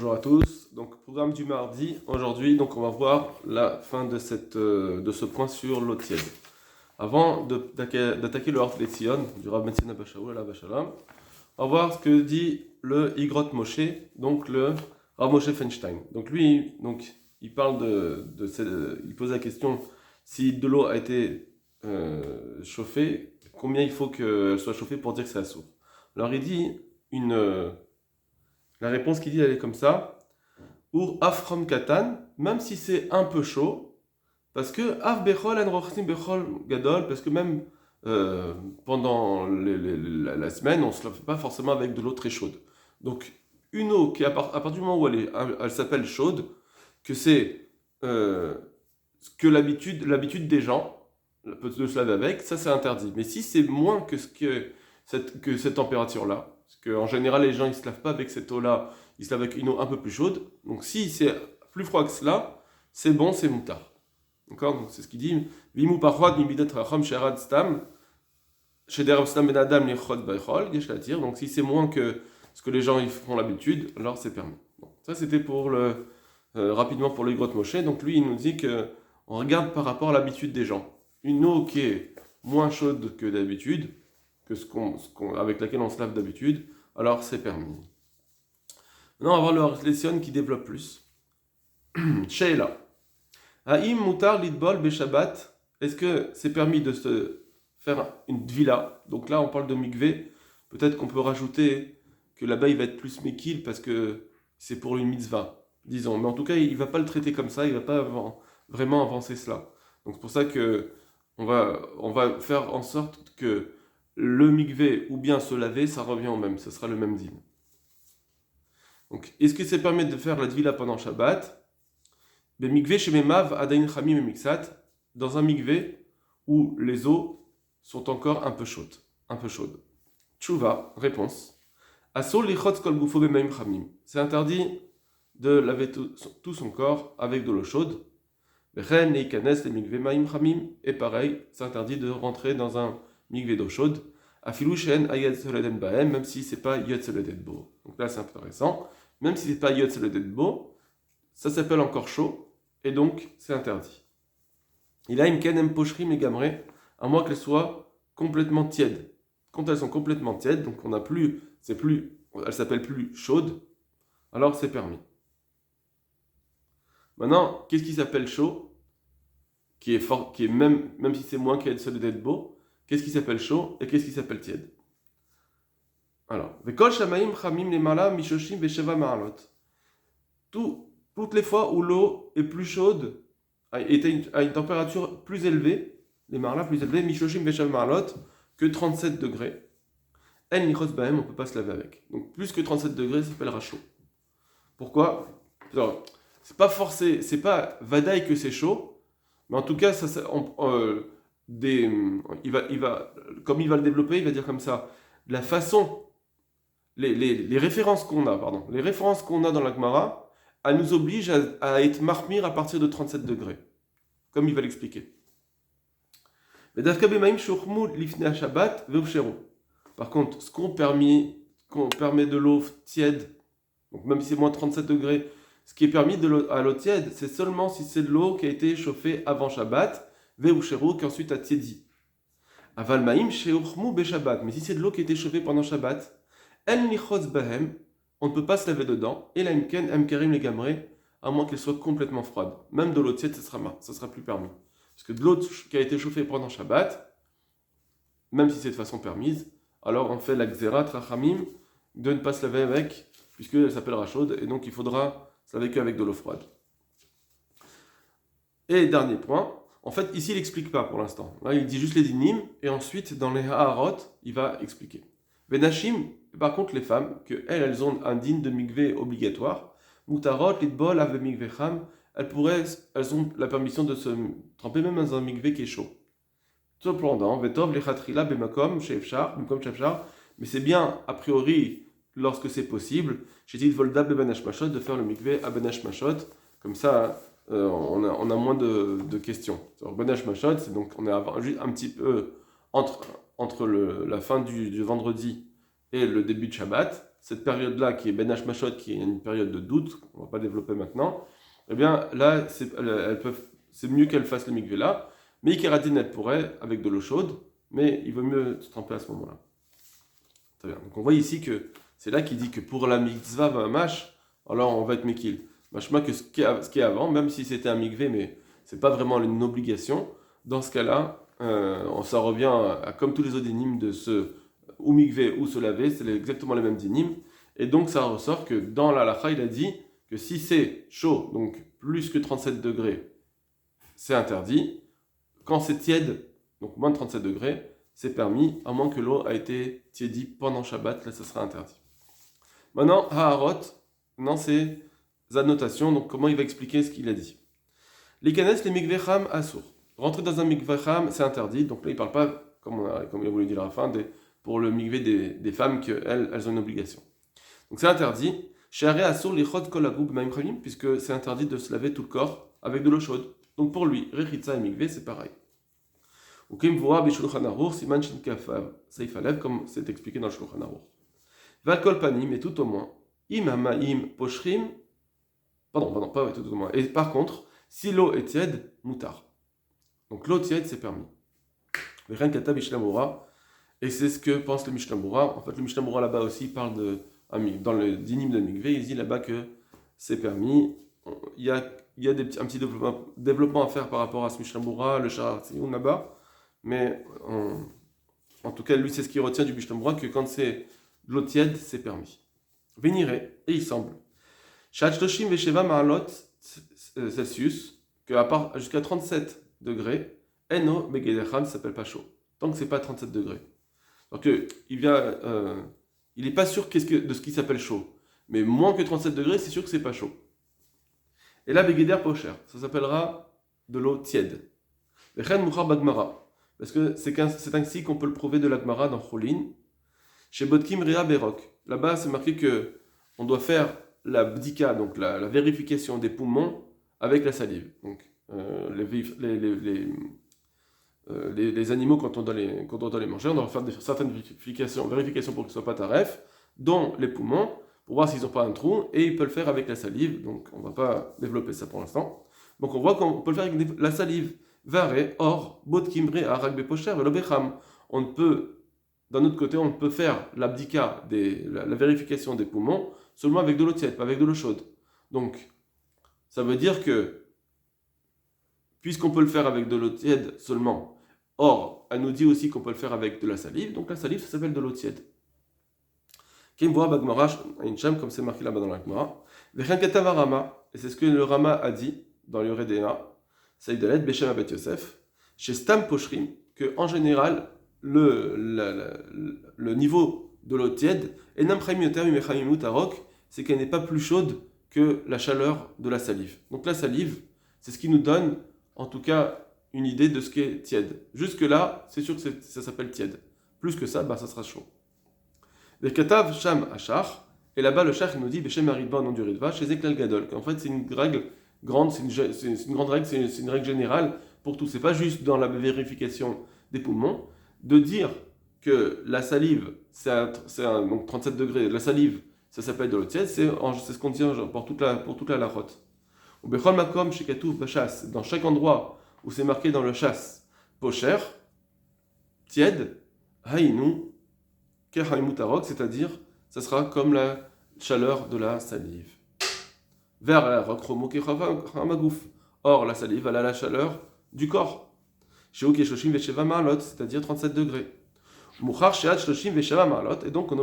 Bonjour à tous. Donc, programme du mardi. Aujourd'hui, donc, on va voir la fin de ce point sur l'eau tiède. Avant d'attaquer le Hort Letzion, du Rav Metzina Bashaoul à la Bashalam, on va voir ce que dit le Igrot Moshe, donc le Rav Moshe Feinstein. Donc, lui, il parle il pose la question si de l'eau a été chauffée, combien il faut qu'elle soit chauffée pour dire que c'est assourd. Alors, il dit la réponse qu'il dit, elle est comme ça. Ur afrom katan, même si c'est un peu chaud, parce que af bechol en rochsim bechol gadol, parce que même pendant la semaine, on ne se la fait pas forcément avec de l'eau très chaude. Donc, une eau qui, à partir du moment où elle s'appelle chaude, que c'est que l'habitude des gens de se laver avec, ça c'est interdit. Mais si c'est moins que cette température-là, parce qu'en général les gens ils se lavent pas avec cette eau-là, ils se lavent avec une eau un peu plus chaude. Donc si c'est plus froid que cela, c'est bon, c'est moutar. D'accord? Donc c'est ce qu'il dit. Vimu parchot mibidat racham sherad stam sheder stam ben adam lichot baichol yesh latir. Donc si c'est moins que ce que les gens ils font l'habitude, alors c'est permis. Bon, ça c'était pour rapidement pour le Igrot Moshe. Donc lui il nous dit que on regarde par rapport à l'habitude des gens. Une eau qui est moins chaude que d'habitude, que avec laquelle on se lave d'habitude, alors c'est permis. Maintenant, on va voir le Lession qui développe plus. Sheila. Haïm mutar lidbol beshabbat. Est-ce que c'est permis de se faire une villa? Donc là, on parle de mikvé. Peut-être qu'on peut rajouter que là-bas, il va être plus mekil parce que c'est pour une mitzvah, disons. Mais en tout cas, il ne va pas le traiter comme ça, il ne va pas vraiment avancer cela. Donc c'est pour ça que on va faire en sorte que le mikvé ou bien se laver, ça revient au même, ce sera le même dîme. Donc, est-ce que c'est permis de faire la tvila pendant Shabbat? Ben mikvé chez Memav, Adain Chamim et Mixat, dans un mikvé où les eaux sont encore un peu chaudes. Tchouva, réponse. Asol lichot kol gufo b'maim chamim. C'est interdit de laver tout son corps avec de l'eau chaude. Ren leikanes le mikvé maim chamim. Et pareil, c'est interdit de rentrer dans un mikvé d'eau chaude. Afilou shen ayed soleden baem, même si c'est pas yed soleden bo. Donc là c'est intéressant. Même si c'est pas yed soleden bo, ça s'appelle encore chaud et donc c'est interdit. Il a une kenem pochrim et gamré, à moins qu'elles soient complètement tièdes. Quand elles sont complètement tièdes, donc elle s'appelle plus chaude, alors c'est permis. Maintenant, qu'est-ce qui s'appelle chaud, qui est même si c'est moins qu'elle se d'être beau, qu'est-ce qui s'appelle chaud et qu'est-ce qui s'appelle tiède? Alors, vekol shamaim chamim lemala mishoshim vesheva ma'alot. Toutes les fois où l'eau est plus chaude, à une température plus élevée, les marlas plus élevés, mishoshim vesheva ma'alot, que 37 degrés. El nichos bahem, on ne peut pas se laver avec. Donc plus que 37 degrés, ça s'appellera chaud. Pourquoi? Alors, c'est pas forcé, c'est pas vadaï que c'est chaud, mais en tout cas, comme il va le développer, il va dire comme ça, la façon, les références qu'on a, dans la Gemara, elles nous obligent à être marmir à partir de 37 degrés, comme il va l'expliquer. Par contre, ce qu'on permet de l'eau tiède, donc même si c'est moins 37 degrés, ce qui est permis à l'eau tiède, c'est seulement si c'est de l'eau qui a été chauffée avant Shabbat, ve'ushero, qui ensuite a tiédi. Aval ma'im she'uchmu be'Shabbat, mais si c'est de l'eau qui a été chauffée pendant Shabbat, el nichotz bahem, on ne peut pas se laver dedans, et la imken emkerim les gamré, à moins qu'elle soit complètement froide. Même de l'eau tiède, ça sera plus permis. Parce que de l'eau qui a été chauffée pendant Shabbat, même si c'est de façon permise, alors on fait la xérat rachamim de ne pas se laver avec, puisqu'elle s'appellera chaude, et donc il faudra se laver qu'avec de l'eau froide. Et dernier point, en fait ici il n'explique pas pour l'instant. Là il dit juste les dinim, et ensuite dans les ha'arot, il va expliquer. Venashim, par contre les femmes, elles ont un din de mikvé obligatoire, mutarot, litbol, ave mikvé cham, elles ont la permission de se tremper même dans un mikvé qui est chaud. Cependant, Vetov lechatrila bemakom shefchar, mais c'est bien a priori lorsque c'est possible, chez Volda ben Hashmashot de faire le mikvé à Ben Hashmashot, comme ça on a moins de questions. Alors, Ben Hashmashot, c'est donc on est juste un petit peu entre la fin du vendredi et le début de Shabbat, cette période-là qui est Ben Hashmashot, qui est une période de doute, on ne va pas développer maintenant, eh bien là, c'est mieux qu'elle fasse le mikvé là, mais Kératine, elle pourrait, avec de l'eau chaude, mais il vaut mieux se tremper à ce moment-là. Très bien. Donc on voit ici que c'est là qu'il dit que pour la mitzvah mamash, alors on va être mekil. Machma que ce qui est avant, même si c'était un mikvé, mais c'est pas vraiment une obligation, dans ce cas-là, ça revient comme tous les autres dynimes de se ou mikvé ou se laver, c'est exactement les mêmes dynimes. Et donc ça ressort que dans la halakha, il a dit que si c'est chaud, donc plus que 37 degrés, c'est interdit. Quand c'est tiède, donc moins de 37 degrés, c'est permis, à moins que l'eau a été tiédie pendant Shabbat, là ça sera interdit. Maintenant, Haharot, dans ses annotations, donc comment il va expliquer ce qu'il a dit. L'ikanes les mikvecham asur. Rentrer dans un mikvecham, c'est interdit, donc là il ne parle pas, comme il a voulu dire à la fin, pour le mikvé des femmes qu'elles ont une obligation. Donc c'est interdit. Sheare asur lichot kol hagub ma'im chavim, puisque c'est interdit de se laver tout le corps avec de l'eau chaude. Donc pour lui, rechitza et mikvé, c'est pareil. Ou kim voa b'shulchan aruch siman shin kafav seif alev, comme c'est expliqué dans le shulchan aruch. Val kol panim, et tout au moins, im hamaim poshrim, pardon, pas tout au moins. Et par contre, si l'eau est tiède, moutar. Donc l'eau tiède, c'est permis. Vechen kata Mishnah Berurah, et c'est ce que pense le Mishnah Berurah. En fait, le Mishnah Berurah là-bas aussi parle dans le dinim de mikvé, il dit là-bas que c'est permis. Il y a un petit développement à faire par rapport à ce Mishnah Berurah, le Sha'ar Tziyun là-bas, mais en tout cas, lui, c'est ce qu'il retient du Mishnah Berurah, que quand c'est de l'eau tiède, c'est permis. Véniré, et il semble. Shachtoshim Vesheva Ma'alot Celsius, qu'à part jusqu'à 37 degrés, Eno Begedechan, ça s'appelle pas chaud. Tant que c'est pas 37 degrés. Donc il n'est pas sûr de ce qui s'appelle chaud. Mais moins que 37 degrés, c'est sûr que c'est pas chaud. Et là, Begeder Pocher, ça s'appellera de l'eau tiède. Vechen Muchar Bagmara, parce que c'est ainsi qu'on peut le prouver de l'Agmara dans Cholin. Chez Bodkim Rea Berok, là-bas c'est marqué que on doit faire la bdika, donc la vérification des poumons avec la salive. Donc les animaux, quand on doit les manger, on doit faire certaines vérifications pour qu'ils ne soient pas taref, dont les poumons, pour voir s'ils n'ont pas un trou, et il peut le faire avec la salive, donc on ne va pas développer ça pour l'instant. Donc on voit qu'on peut le faire avec la salive. Vare, or, bodkimbre, arak bepocher, velobecham. D'un autre côté, on peut faire l'abdika, la vérification des poumons, seulement avec de l'eau tiède, pas avec de l'eau chaude. Donc, ça veut dire que, puisqu'on peut le faire avec de l'eau tiède seulement, or, elle nous dit aussi qu'on peut le faire avec de la salive, donc la salive, ça s'appelle de l'eau tiède. Kimboa bagmara, comme c'est marqué là-bas dans la Gemara. Vechenkatava Rama, et c'est ce que le Rama a dit dans le Redéa, Saïdalet, Beshem Abet Yosef, chez Stam Poshrim, que en général, le niveau de l'eau tiède, c'est qu'elle n'est pas plus chaude que la chaleur de la salive. Donc la salive, c'est ce qui nous donne, en tout cas, une idée de ce qu'est tiède. Jusque-là, c'est sûr que ça s'appelle tiède. Plus que ça, ça sera chaud. Les Katav Sham Achar, et là-bas le Shach nous dit Beshem Aridva au nom du Ridva, chez Eklal Gadol. En fait, c'est une règle grande, c'est une grande règle, c'est une règle générale pour tout. C'est pas juste dans la vérification des poumons, de dire que la salive, donc 37 degrés, la salive, ça s'appelle de l'eau tiède, c'est ce qu'on dit pour toute la lachote. Ou Bechol Makom chez Katouf Bachas, dans chaque endroit où c'est marqué dans le chasse, pocher, tiède, haïnou, kehaïmoutarok, c'est-à-dire, ça sera comme la chaleur de la salive. Vers la rochromo kehamagouf. Or, la salive, elle a la chaleur du corps. Chez Ukeshoshim Vesheva Ma'alot, c'est-à-dire 37 degrés. Mouchar Sheat Shloshim Vesheva Ma'alot, et donc on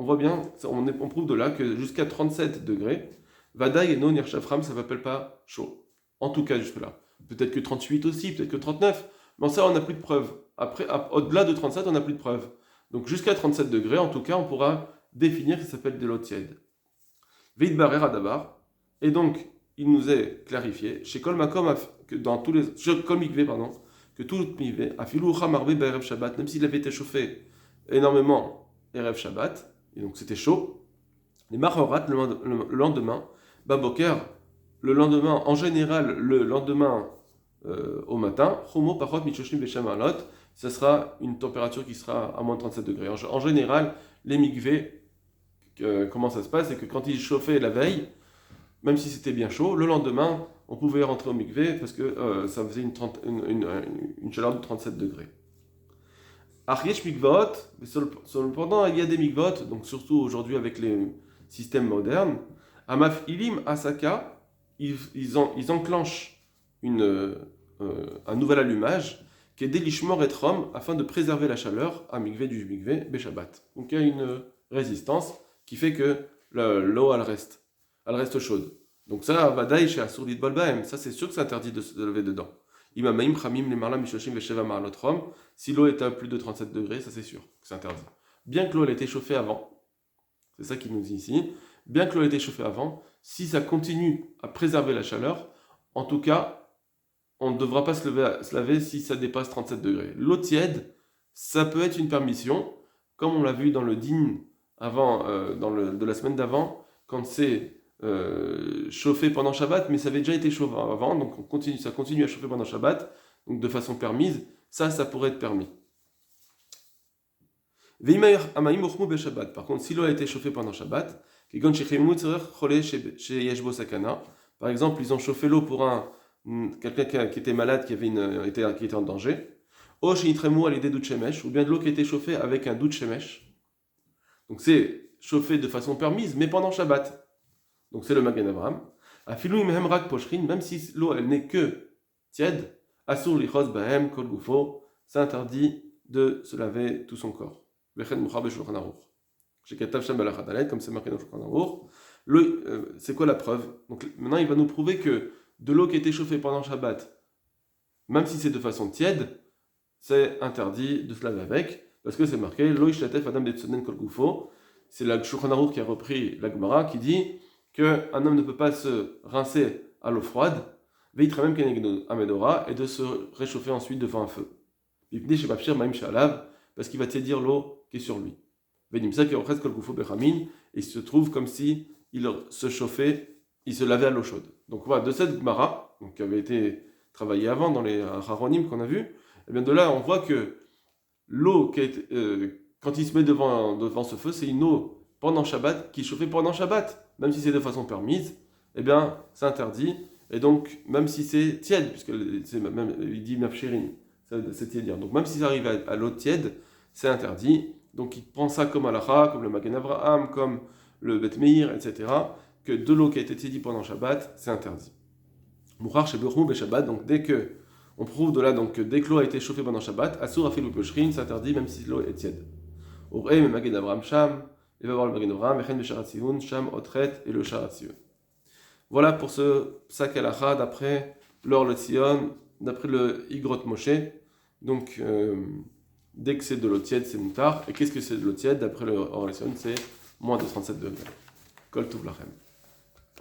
voit bien, on prouve de là que jusqu'à 37 degrés, Vadaï et non Nirshafram, ça ne s'appelle pas chaud. En tout cas, jusque-là. Peut-être que 38 aussi, peut-être que 39, mais ça, on n'a plus de preuves. Après, au-delà de 37, on n'a plus de preuves. Donc jusqu'à 37 degrés, en tout cas, on pourra définir que ça s'appelle de l'eau tiède. Veid Barer Adabar, et donc, il nous est clarifié, chez Kol Makom, que dans tous les. Chez Kol Mikvé, pardon, que tout mikvé, Afilou Chamarbe Be'erev Shabbat, même s'il avait été chauffé énormément Erev Shabbat, et donc c'était chaud, les Machorat, le lendemain, Baboker, le lendemain, en général, le lendemain au matin, Chomo Pachot Michoshim Beshamalot, ça sera une température qui sera à moins de 37 degrés. En général, les mikvés, comment ça se passe, c'est que quand il chauffait la veille, même si c'était bien chaud, le lendemain, on pouvait rentrer au mikvé parce que ça faisait une chaleur de 37 degrés. Aryesh mikvot, mais cependant il y a des mikvot, donc surtout aujourd'hui avec les systèmes modernes, Amaf Ilim Asaka, ils enclenchent un nouvel allumage qui est délishmor et trom afin de préserver la chaleur à mikvé du mikvé Beshabbat. Donc il y a une résistance qui fait que l'eau elle reste chaude. Donc ça, Vadaï chez Asurdit Balbaem, ça c'est sûr que c'est interdit de se lever dedans. Imamaim Khamim les Marlam Mishoshim Vesheva Marlotrom, si l'eau est à plus de 37 degrés, ça c'est sûr que c'est interdit. Bien que l'eau ait été chauffée avant, c'est ça qu'il nous dit ici, bien que l'eau ait été chauffée avant, si ça continue à préserver la chaleur, en tout cas, on ne devra pas se laver si ça dépasse 37 degrés. L'eau tiède, ça peut être une permission, comme on l'a vu dans le din avant, de la semaine d'avant, quand c'est chauffé pendant Shabbat, mais ça avait déjà été chauffé avant, donc ça continue à chauffer pendant Shabbat, donc de façon permise, ça pourrait être permis. Par contre, si l'eau a été chauffée pendant Shabbat, par exemple, ils ont chauffé l'eau pour quelqu'un qui était malade, qui était en danger, ou bien de l'eau qui a été chauffée avec un dout shemesh. Donc c'est chauffé de façon permise, mais pendant Shabbat. Donc c'est le Magen Avraham. Même si l'eau elle n'est que tiède, asur lichos bahem kol gufo, c'est interdit de se laver tout son corps. Comme c'est marqué dans Shulchan Aruch. C'est quoi la preuve? Donc maintenant il va nous prouver que de l'eau qui a été chauffée pendant Shabbat, même si c'est de façon tiède, c'est interdit de se laver avec, parce que c'est marqué Lo ishlatef adam betzonen kol gufo. C'est la Shulchan Aruch qui a repris la Gemara qui dit qu'un homme ne peut pas se rincer à l'eau froide, et de se réchauffer ensuite devant un feu. Parce qu'il va tiédir l'eau qui est sur lui. Et il se trouve comme si il se chauffait, il se lavait à l'eau chaude. Donc voilà, de cette Gemara, qui avait été travaillée avant dans les Haronim qu'on a vu, et bien de là on voit que l'eau quand il se met devant ce feu, c'est une eau pendant Shabbat, qui chauffait pendant Shabbat, même si c'est de façon permise, eh bien, c'est interdit, et donc, même si c'est tiède, puisque il dit mafshirin, c'est tiède, donc même si ça arrive à l'eau tiède, c'est interdit, donc il prend ça comme halakha, comme le Magen Avraham, comme le Bet Meir, etc., que de l'eau qui a été tiédie pendant Shabbat, c'est interdit. Mouchar chez Bechou Shabbat, donc dès que, on prouve de là, donc, que dès que l'eau a été chauffée pendant Shabbat, Asur Afilu Koshrin, c'est interdit, même si l'eau est tiède. Urei, le Magen Avraham Sham, il va voir le Magen Avraham, Mechen Besharat Sham Otret et le Sharat Sion. Voilà pour ce Psak Halacha d'après l'Or le Tzion, d'après le Igrot Moshe. Donc, dès que c'est de l'eau tiède, c'est moutar. Et qu'est-ce que c'est de l'eau tiède? D'après le Or le Tzion, c'est moins de 37 degrés. Kol Tuv Lachem.